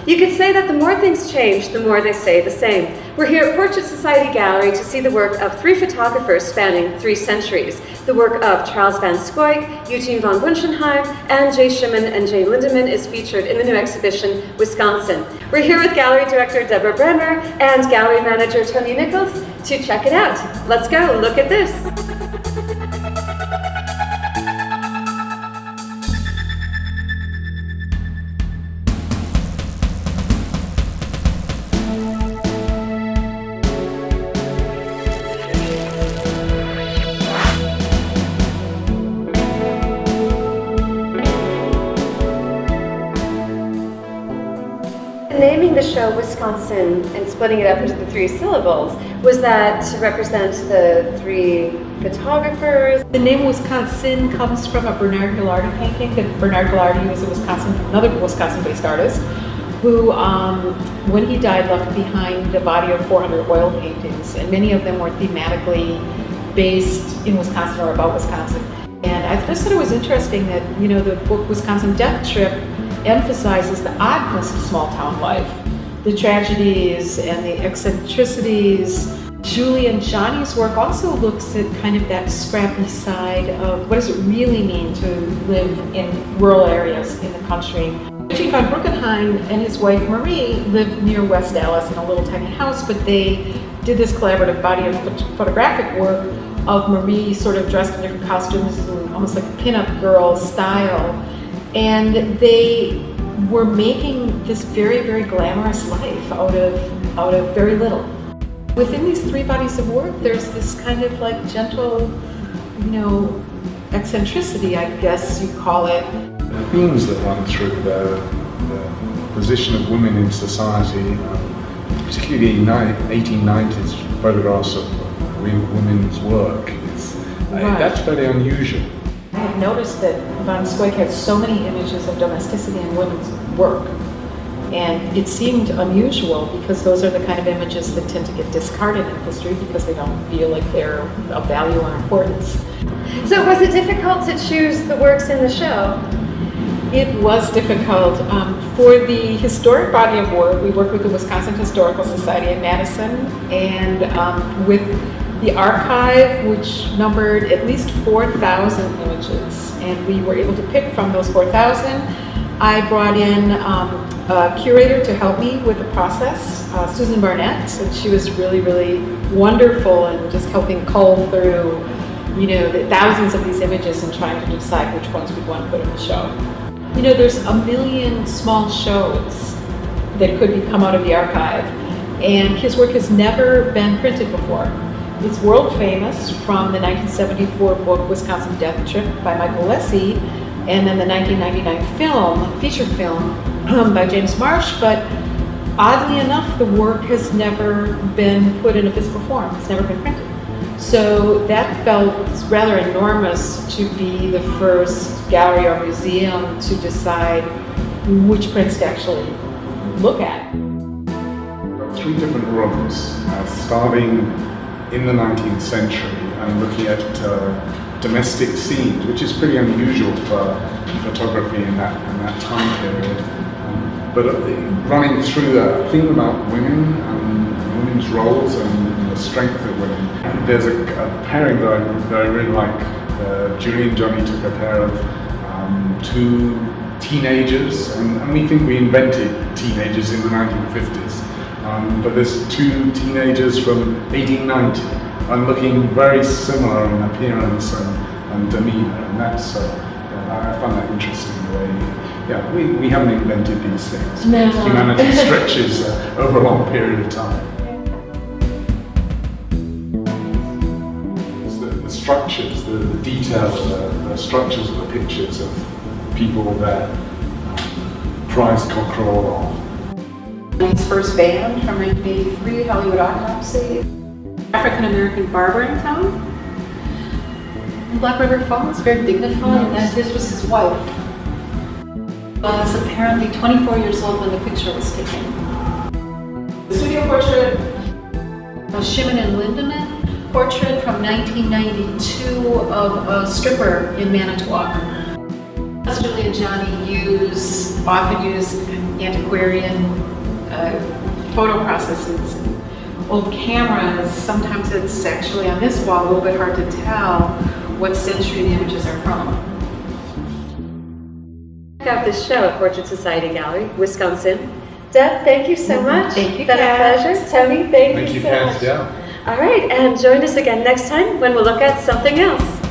You could say that the more things change, the more they stay the same. We're here at Portrait Society Gallery to see the work of 3 photographers spanning 3 centuries. The work of Charles Van Schaick, Eugene Von Bruenchenhein, and Shimon J. Lindemann is featured in the new exhibition, WIS-CON-SIN. We're here with gallery director Debra Brehmer and gallery manager Nickalls to check it out. Let's go, look at this. Naming the show WIS-CON-SIN and splitting it up into the 3 syllables, was that to represent the 3 photographers? The name WIS-CON-SIN comes from a Bernard Ghilardi painting. Bernard Ghilardi was another Wisconsin-based artist who, when he died, left behind a body of 400 oil paintings, and many of them were thematically based in Wisconsin or about Wisconsin. And I just thought it was interesting that, the book Wisconsin Death Trip emphasizes the oddness of small town life, the tragedies and the eccentricities. Julie and Johnny's work also looks at kind of that scrappy side of what does it really mean to live in rural areas in the country. Eugene Von Bruenchenhein and his wife Marie lived near West Dallas in a little tiny house, but they did this collaborative body of photographic work of Marie sort of dressed in different costumes, almost like pinup girl style. And they were making this very, very glamorous life out of very little. Within these 3 bodies of work, there's this kind of like gentle, eccentricity, I guess you call it. The themes that run through the position of women in society, particularly in 1890s photographs of women's work, that's very unusual. I have noticed that Van Schaick had so many images of domesticity in women's work, and it seemed unusual because those are the kind of images that tend to get discarded in history because they don't feel like they're of value or importance. So was it difficult to choose the works in the show? It was difficult. For the historic body of work, we worked with the Wisconsin Historical Society in Madison, and with the archive, which numbered at least 4,000 images, and we were able to pick from those 4,000. I brought in a curator to help me with the process, Susan Barnett, and she was really, really wonderful in just helping cull through, the thousands of these images and trying to decide which ones we'd want to put in the show. There's a million small shows that could come out of the archive, and his work has never been printed before. It's world famous from the 1974 book Wisconsin Death Trip by Michael Lessie, and then the 1999 feature film by James Marsh, but oddly enough, the work has never been put in a physical form. It's never been printed. So that felt rather enormous to be the first gallery or museum to decide which prints to actually look at. 3 different rooms, starting in the 19th century and looking at domestic scenes, which is pretty unusual for photography in that time period. But running through that theme about women and women's roles and the strength of women. And there's a pairing that I really like. Julie and Johnny took a pair of 2 teenagers, and we think we invented teenagers in the 1950s. But there's 2 teenagers from 1890 and looking very similar in appearance and demeanor, and that's I find that interesting. We haven't invented these things. No. Humanity stretches over a long period of time. The structures, the detail, the structures of the pictures of people there, prize cockerel or His first band from 1983, Hollywood Autopsy. African-American barber in town. Black River Falls, very dignified, and this was his wife. He was apparently 24 years old when the picture was taken. The studio portrait of Shimon and Lindemann, portrait from 1992 of a stripper in Manitowoc. Julie and Johnny often use antiquarian photo processes. Old cameras, sometimes it's actually on this wall a little bit hard to tell what century the images are from. Check out this show at Portrait Society Gallery, Wisconsin. Deb, thank you so much. Thank you, It's been a Kat. pleasure. Tony, thank you so Kat. much. Yeah. All right, and join us again next time when we'll look at something else.